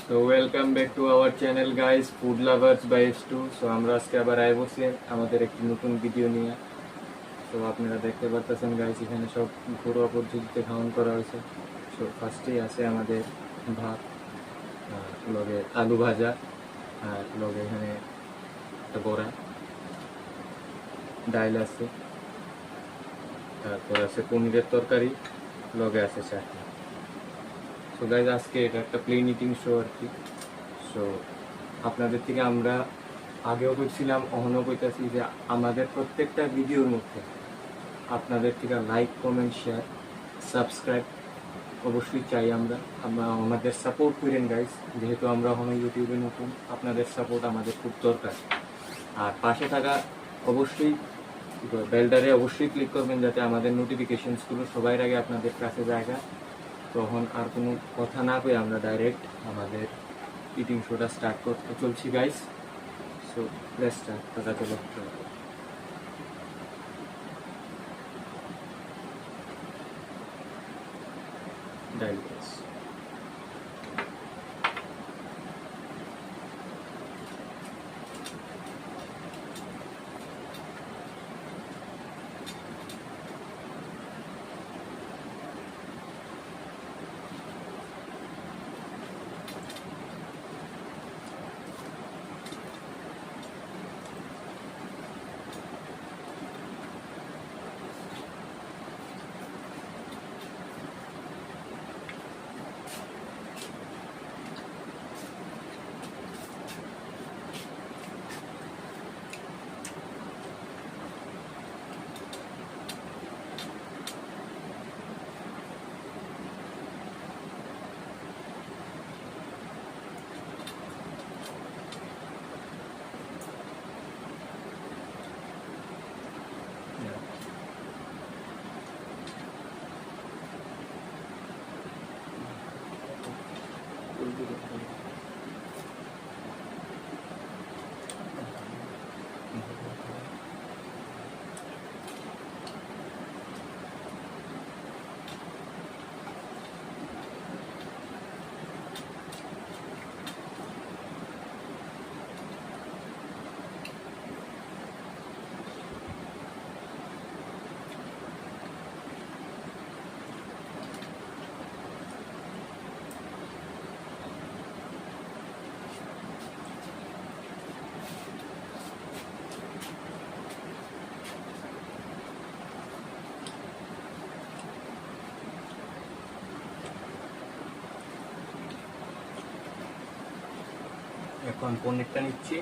তো welcome back to our channel guys, food lovers by S2। So আমরা আজকে আবার আয় বসে আমাদের একটি নতুন ভিডিও নিয়ে। তো আপনারা দেখতে পারতেছেন গাইস, এখানে সব ঘরোয়া পদ্ধতিতে খাওয়ান করা হয়েছে। সো ফার্স্টেই আছে আমাদের ভাত, লগে আলু ভাজা, আর লগে এখানে একটা বড়া, ডাইল আছে, তারপর আছে পনিরের তরকারি, লগে আছে চাটনি। সো গাইজ আজকে এটা একটা প্লেন ইটিং শো আর কি। সো আপনাদের থেকে আমরা আগেও বলছিলাম, অহনও কইতাছি যে আমাদের প্রত্যেকটা ভিডিওর মধ্যে আপনাদের থেকে লাইক, কমেন্ট, শেয়ার, সাবস্ক্রাইব অবশ্যই চাই। আমরা আমাদের সাপোর্ট করেন গাইজ, যেহেতু আমরা এখনো ইউটিউবে নতুন। আপনাদের সাপোর্ট আমাদের খুব দরকার। আর পাশে থাকা অবশ্যই বেলটারে অবশ্যই ক্লিক করবেন, যাতে আমাদের নোটিফিকেশনসগুলো সবার আগে আপনাদের কাছে জায়গা। তখন আর কোনো কথা না কই আমরা ডাইরেক্ট আমাদের ইটিং শোটা স্টার্ট করতে চলছি গাইস। So let's start. কথা চলো ডাইল গাইস। এখন পনিরটা নিচ্ছি।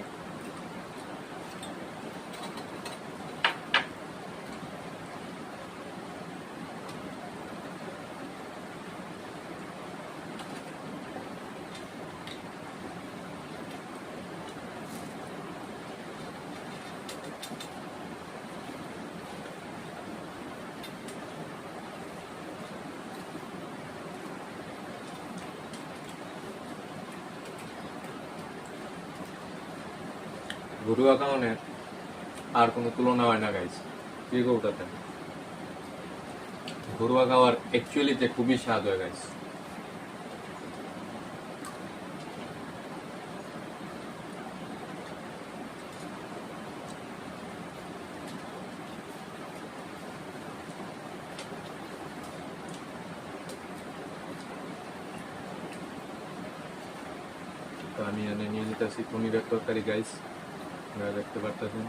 ঘরোয়া খাওয়ানোর আর কোনো তুলনা হয় না গাইস। কি কৌটাতে ঘরোয়া খাওয়ার অ্যাকচুয়ালিতে খুবই স্বাদ হয় গাইস। তো আমি এনে নিয়ে নিতেছি পনিরের তরকারি গাইস, আপনারা দেখতে পারতেছেন।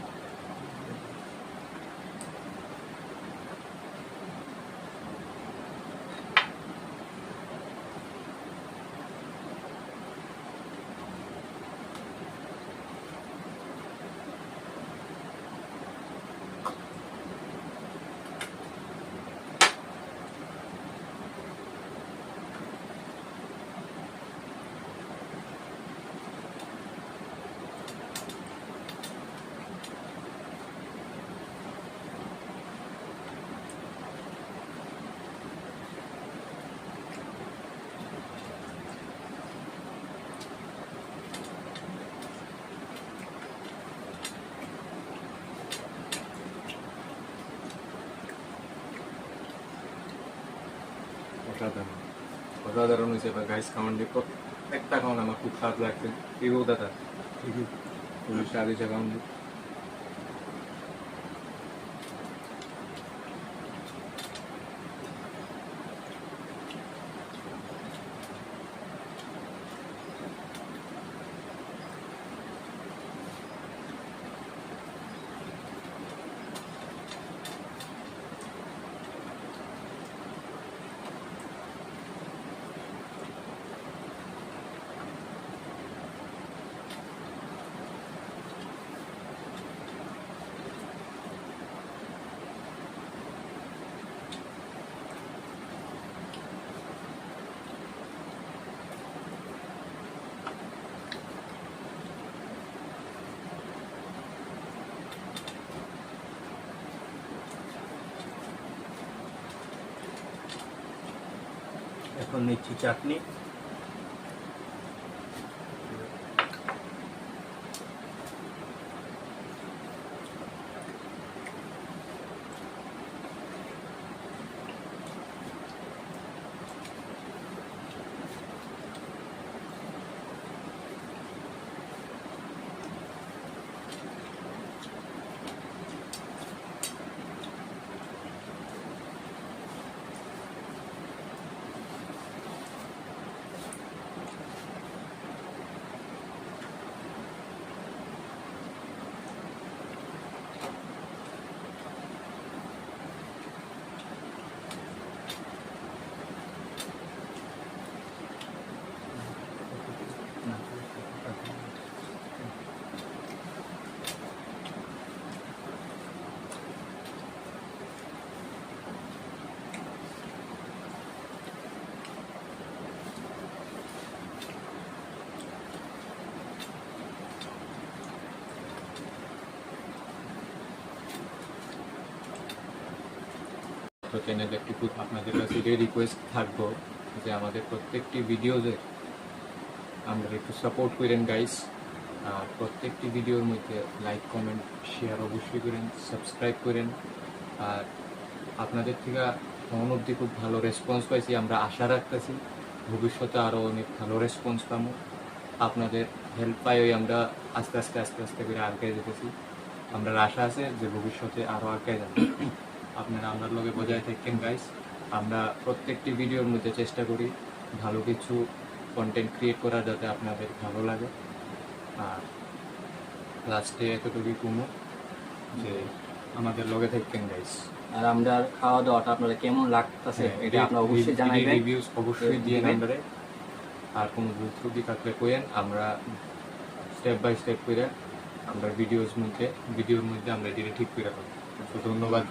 অসাধারণ। অসাধারণ হয়েছে। বা গাইস খাওয়ান দিয়ে প্রত্যেকটা খাওয়ান আমার খুব স্বাদ লাগছে। কি বলতে তা খুবই স্বাদ হয়েছে খাওয়ান দিয়ে। এখন নিচ্ছি চাটনি। তো চ্যানেলে একটু আপনাদের কাছে রিকোয়েস্ট থাকবো যে আমাদের প্রত্যেকটি ভিডিওতে আমরা একটু সাপোর্ট করেন গাইস। আর প্রত্যেকটি ভিডিওর মধ্যে লাইক কমেন্ট শেয়ার অবশ্যই করেন, সাবস্ক্রাইব করেন। আর আপনাদের থেকে এখন অবধি খুব ভালো রেসপন্স পাইছি, আমরা আশা রাখতেছি ভবিষ্যতে আরও অনেক ভালো রেসপন্স পাবো। আপনাদের হেল্প পাই আমরা আস্তে আস্তে করে আগে যেতেছি। আমরা আশা আছে যে ভবিষ্যতে আরও আগে যাবো। আপনারা আমার লগে বজায় থাকেন গাইস। আমরা প্রত্যেকটি ভিডিওর মধ্যে চেষ্টা করি ভালো কিছু কন্টেন্ট ক্রিয়েট করা যাতে আপনাদের ভালো লাগে। আর লাস্টে এতটুকুই কমো যে আমাদের লগে থাকেন গাইস। আর আমরা খাওয়া দাওয়াটা আপনারা কেমন লাগতেছে এটা আপনারা অবশ্যই জানাবেন, রিভিউস অবশ্যই দিয়ে আমাদের। আর কোনো ভুল ত্রুটি থাকলে কইেন, আমরা স্টেপ বাই স্টেপ করে আমরা ভিডিওর মধ্যে আমরা এটা ঠিক করে পাবো। তো ধন্যবাদ।